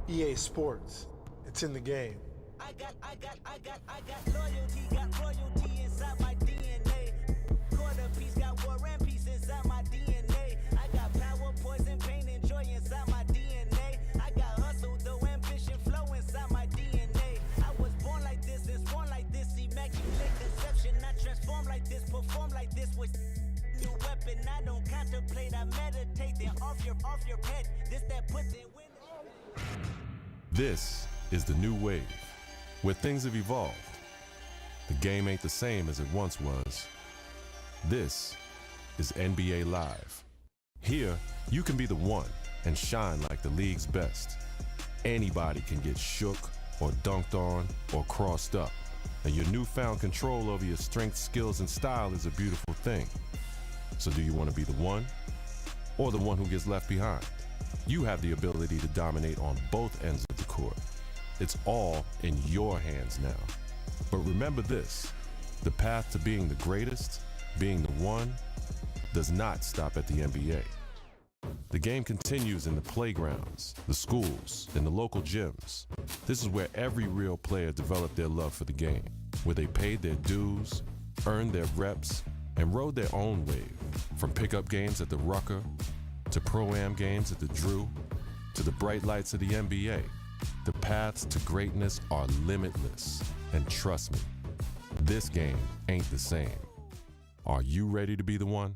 EA Sports. It's in the game. I got loyalty, got royalty inside my DNA. Quarter piece, got war and peace inside my DNA. I got power, poison, pain, and joy inside my DNA. I got hustle, though, ambition, flow inside my DNA. I was born like this and sworn like this, immaculate conception. I transform like this, perform like this with new weapon. I don't contemplate, I meditate, then off your head. This that puts it win. This is the new wave, where things have evolved. The game ain't the same as it once was. This is NBA Live. Here, you can be the one and shine like the league's best. Anybody can get shook or dunked on or crossed up. And your newfound control over your strength, skills, and style is a beautiful thing. So do you want to be the one or the one who gets left behind? You have the ability to dominate on both ends of the court. It's all in your hands now. But remember this, the path to being the greatest, being the one, does not stop at the NBA. The game continues in the playgrounds, the schools, and the local gyms. This is where every real player developed their love for the game, where they paid their dues, earned their reps, and rode their own wave. From pickup games at the Rucker, to Pro-Am games at the Drew, to the bright lights of the NBA. The paths to greatness are limitless. And trust me, this game ain't the same. Are you ready to be the one?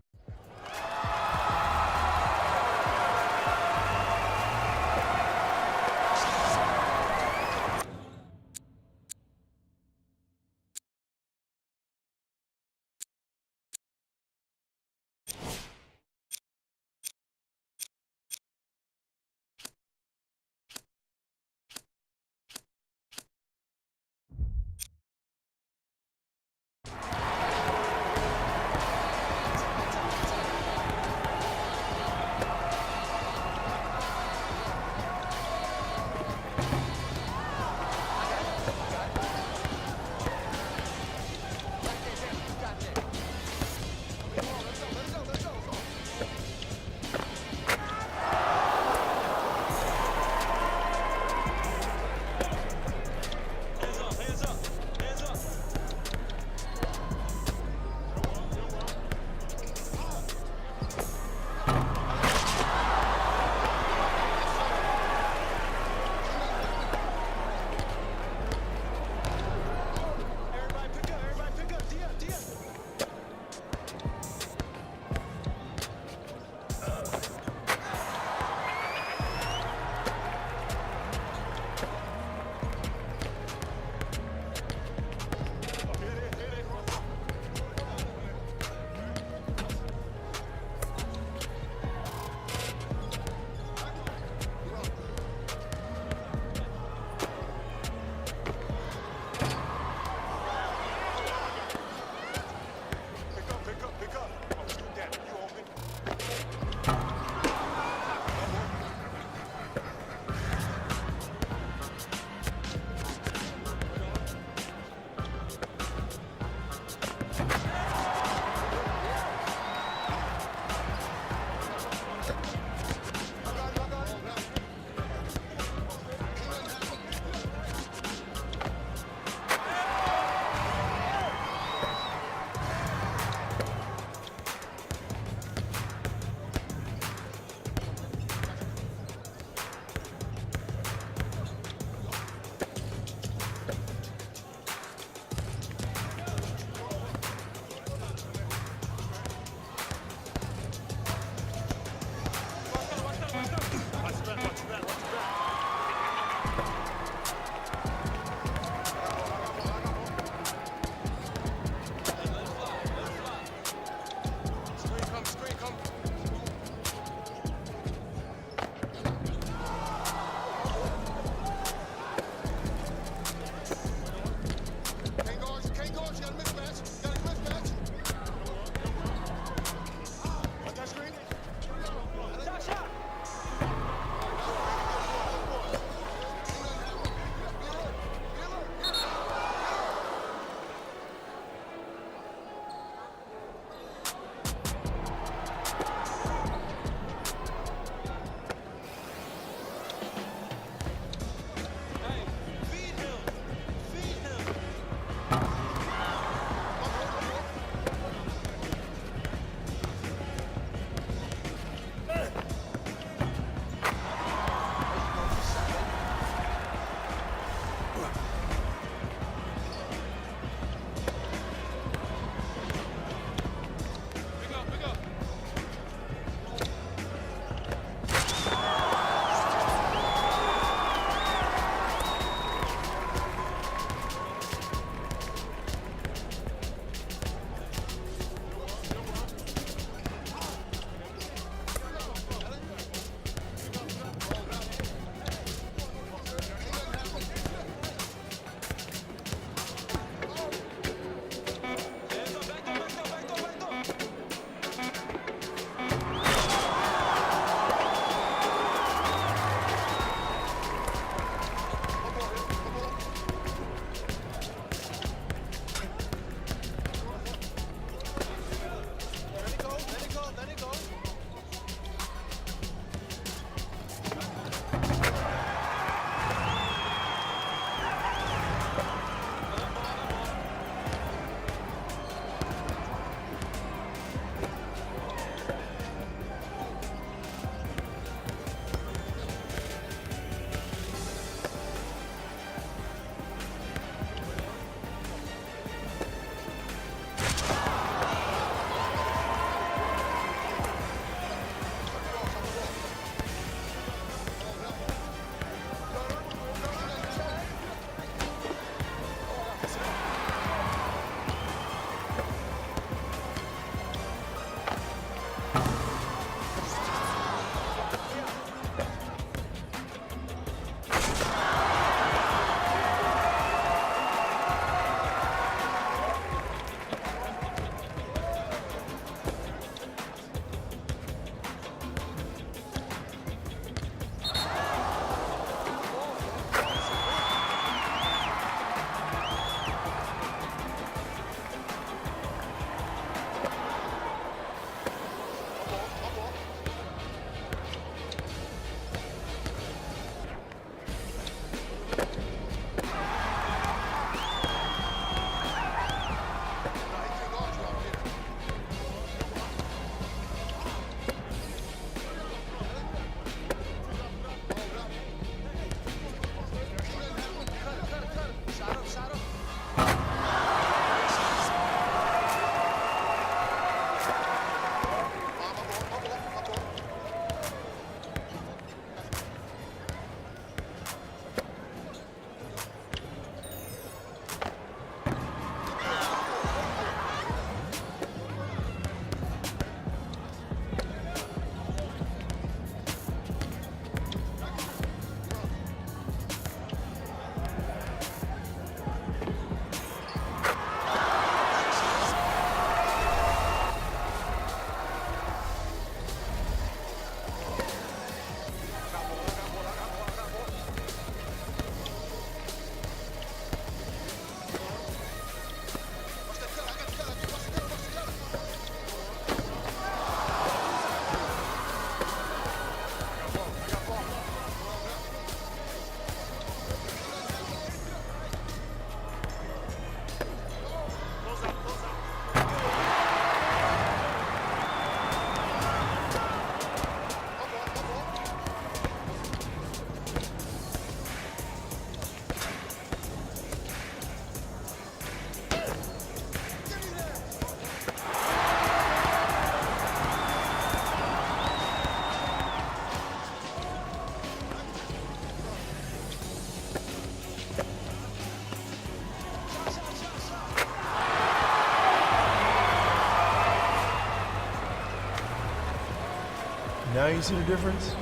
you see the difference?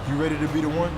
You ready to be the one?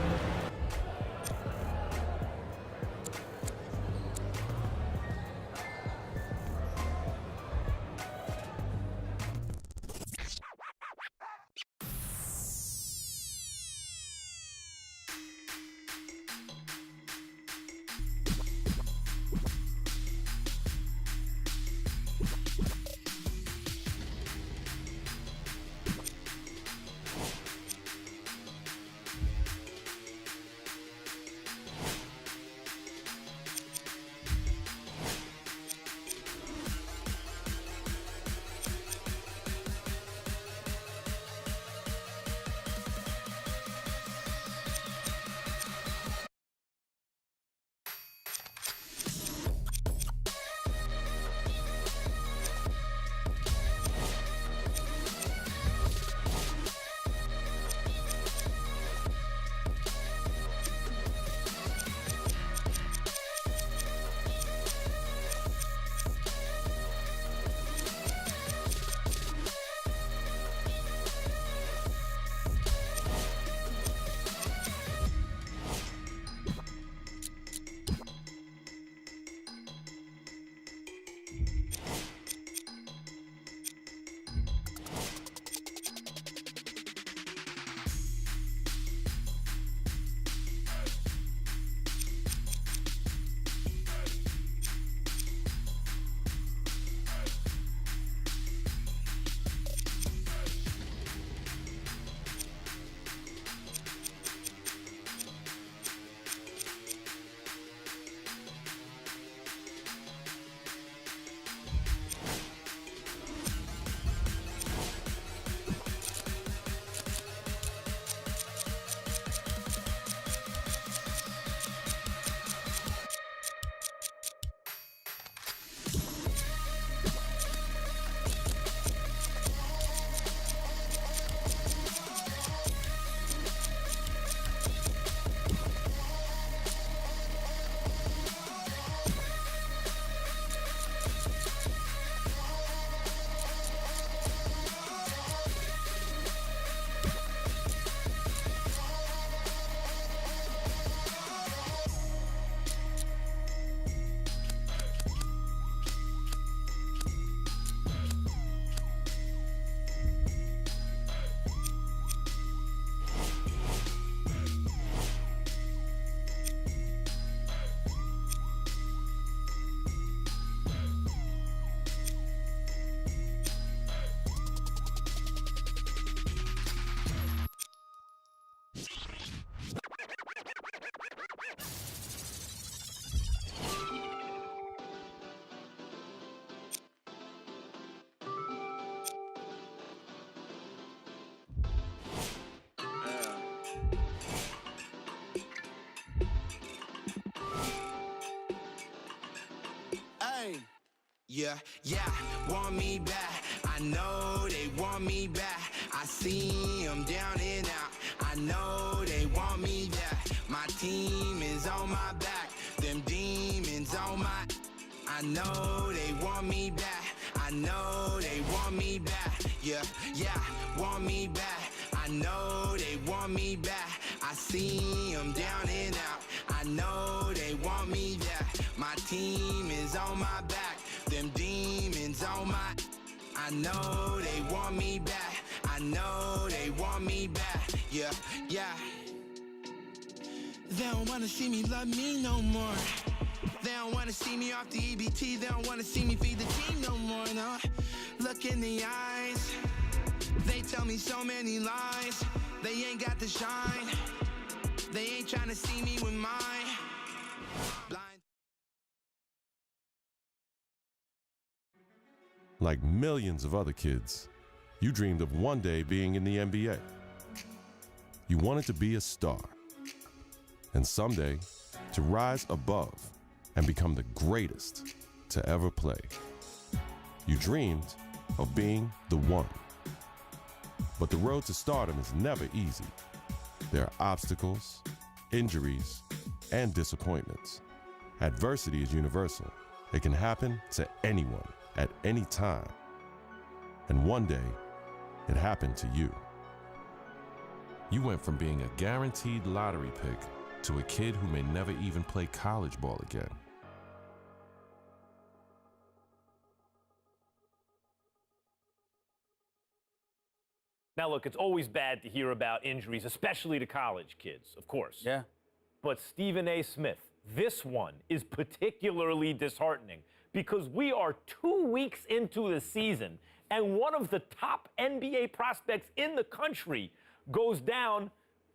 Yeah, want me back. I know they want me back. I see them down and out. I know they want me back. My team is on my back. Them demons on my. I know they want me back. I know they want me back. Yeah, want me back. I know they want me back. I see them down and out. I know they want me back. My team is on my back. Them demons on my. I know they want me back. I know they want me back. Yeah. They don't wanna see me love me no more. They don't wanna see me off the EBT. They don't wanna see me feed the team no more, no. Look in the eyes. They tell me so many lies. They ain't got the shine. They ain't trying to see me with mine. Blind. Like millions of other kids, you dreamed of one day being in the NBA. You wanted to be a star. And someday, to rise above and become the greatest to ever play. You dreamed of being the one. But the road to stardom is never easy. There are obstacles, injuries, and disappointments. Adversity is universal. It can happen to anyone at any time. And one day, it happened to you. You went from being a guaranteed lottery pick to a kid who may never even play college ball again. Now, look, it's always bad to hear about injuries, especially to college kids, of course. Yeah. But Stephen A. Smith, this one is particularly disheartening because we are 2 weeks into the season and one of the top NBA prospects in the country goes down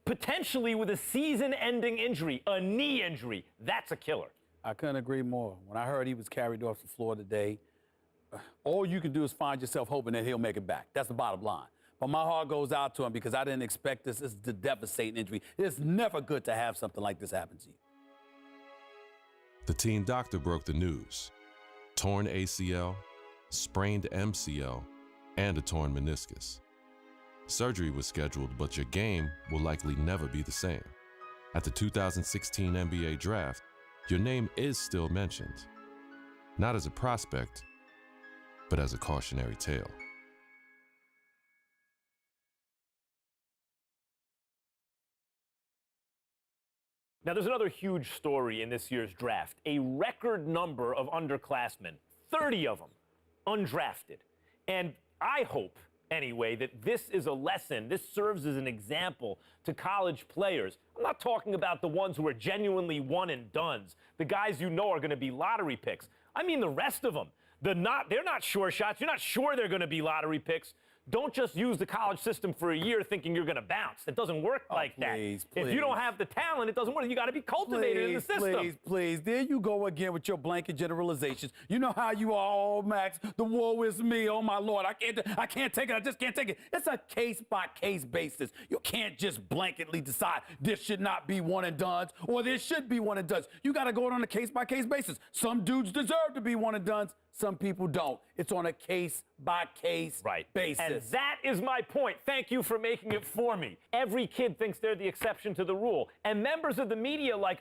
potentially with a season-ending injury, a knee injury. That's a killer. I couldn't agree more. When I heard he was carried off the floor today, all you can do is find yourself hoping that he'll make it back. That's the bottom line. But my heart goes out to him because I didn't expect this. This is a devastating injury. It's never good to have something like this happen to you. The team doctor broke the news. Torn ACL, sprained MCL, and a torn meniscus. Surgery was scheduled, but your game will likely never be the same. At the 2016 NBA draft, your name is still mentioned. Not as a prospect, but as a cautionary tale. Now, there's another huge story in this year's draft. A record number of underclassmen, 30 of them, undrafted. And I hope, anyway, that this is a lesson. This serves as an example to college players. I'm not talking about the ones who are genuinely one-and-dones, the guys you know are going to be lottery picks. I mean the rest of them. They're not sure shots. You're not sure they're going to be lottery picks. Don't just use the college system for a year thinking you're going to bounce. It doesn't work like that. Please. If you don't have the talent, it doesn't work. You got to be cultivated in the system. Please. There you go again with your blanket generalizations. You know how you are, oh, Max. The woe is me. Oh, my Lord. I can't take it. I just can't take it. It's a case-by-case basis. You can't just blanketly decide this should not be one-and-dones or this should be one-and-dones. You got to go on a case-by-case basis. Some dudes deserve to be one-and-dones. Some people don't. It's on a case-by-case basis. And that is my point. Thank you for making it for me. Every kid thinks they're the exception to the rule. And members of the media like,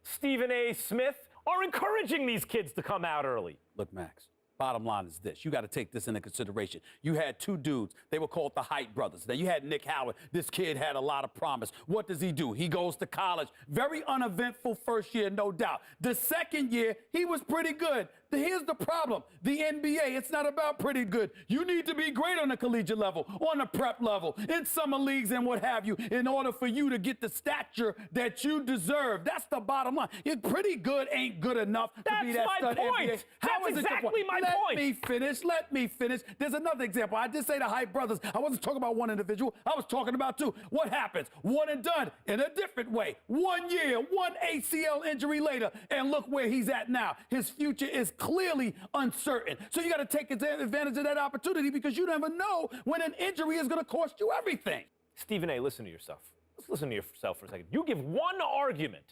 Stephen A. Smith, are encouraging these kids to come out early. Look, Max, bottom line is this. You got to take this into consideration. You had two dudes. They were called the Height brothers. Now, you had Nick Howard. This kid had a lot of promise. What does he do? He goes to college. Very uneventful first year, no doubt. The second year, he was pretty good. Here's the problem. The NBA, it's not about pretty good. You need to be great on the collegiate level, on the prep level, in summer leagues and what have you, in order for you to get the stature that you deserve. That's the bottom line. Pretty good ain't good enough to be that stud NBA. That's exactly my point. Let me finish. There's another example. I did say the Height brothers. I wasn't talking about one individual. I was talking about two. What happens? One and done in a different way. 1 year, one ACL injury later, and look where he's at now. His future is clearly uncertain. So you got to take advantage of that opportunity because you never know when an injury is going to cost you everything. Stephen A., listen to yourself. Let's listen to yourself for a second. You give one argument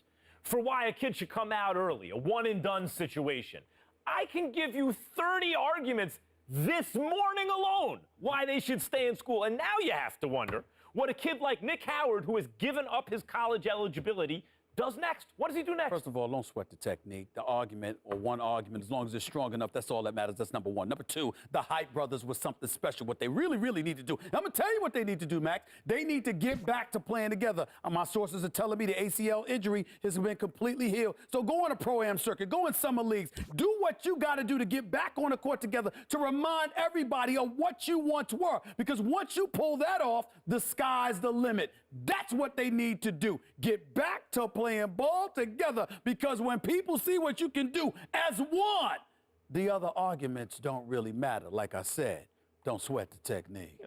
for why a kid should come out early, a one-and-done situation. I can give you 30 arguments this morning alone why they should stay in school. And now you have to wonder what a kid like Nick Howard, who has given up his college eligibility, does next. What does he do next? First of all, don't sweat the technique. The argument, or one argument, as long as it's strong enough, that's all that matters. That's number one. Number two, the Height brothers was something special. What they really, really need to do. I'm going to tell you what they need to do, Max. They need to get back to playing together. My sources are telling me the ACL injury has been completely healed. So go on a pro-am circuit. Go in summer leagues. Do what you got to do to get back on the court together to remind everybody of what you once were. Because once you pull that off, the sky's the limit. That's what they need to do. Get back to playing ball together, because when people see what you can do as one, the other arguments don't really matter. Like I said, don't sweat the technique.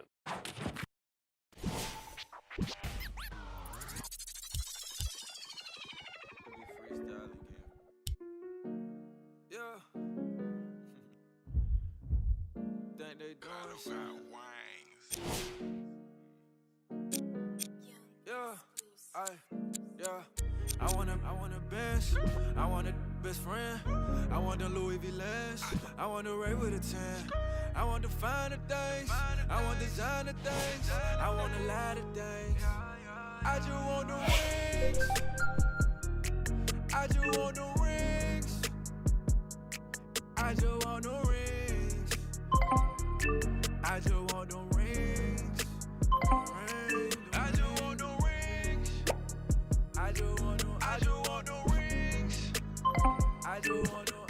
Think they doing something. I want a Benz, I want a best friend, I want the Louis V lens, I want the Ray with a 10, I want the finer things, I want designer things, I want a lot of things, I just want the rings, I just want the rings, I just want the rings, I just want the rings, I just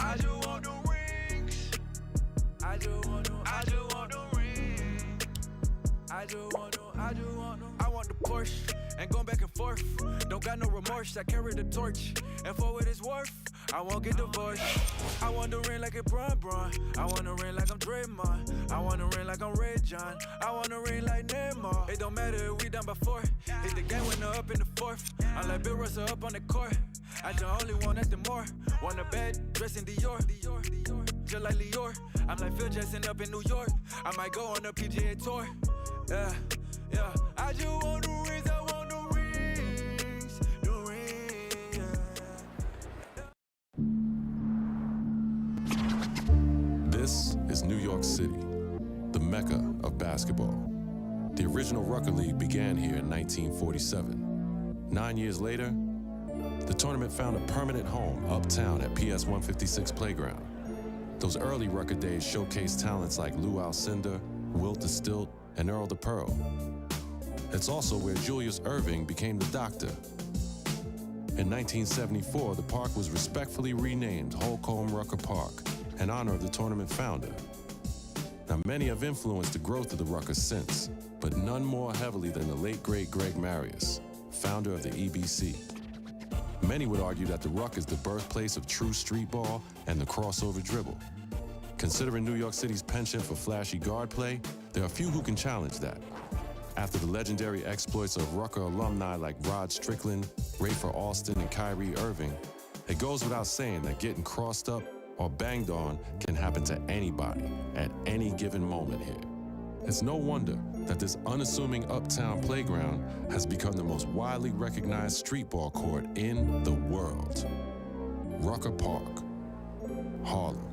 I just want the rings. I just want the ring. I want the Porsche and going back and forth. Don't got no remorse, I carry the torch. And for what it's worth, I won't get divorced. I want the ring like a Bron. I want the ring like I'm Draymond. I want the ring like I'm Red John. I want the ring like Neymar. It don't matter if we down by 4. Hit the game winner up in the 4th. I'm like Bill Russell up on the court. I just only want nothing more. Want a bed, dress in Dior. Just like Lior. I'm like Phil Jackson up in New York. I might go on a PGA tour. Yeah. I just want the rings, I want the rings. The rings, This is New York City, the mecca of basketball. The original Rucker League began here in 1947. 9 years later, the tournament found a permanent home uptown at PS 156 Playground. Those early Rucker days showcased talents like Lou Alcindor, Wilt the Stilt, and Earl the Pearl. It's also where Julius Erving became the Doctor. In 1974, the park was respectfully renamed Holcomb Rucker Park in honor of the tournament founder. Now, many have influenced the growth of the Rucker since, but none more heavily than the late great Greg Marius, founder of the EBC. Many would argue that the Ruck is the birthplace of true street ball and the crossover dribble. Considering New York City's penchant for flashy guard play, there are few who can challenge that. After the legendary exploits of Rucker alumni like Rod Strickland, Rafer Alston, and Kyrie Irving, it goes without saying that getting crossed up or banged on can happen to anybody at any given moment here. It's no wonder that this unassuming uptown playground has become the most widely recognized street ball court in the world. Rucker Park, Harlem.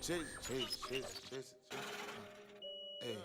Chase. Hey.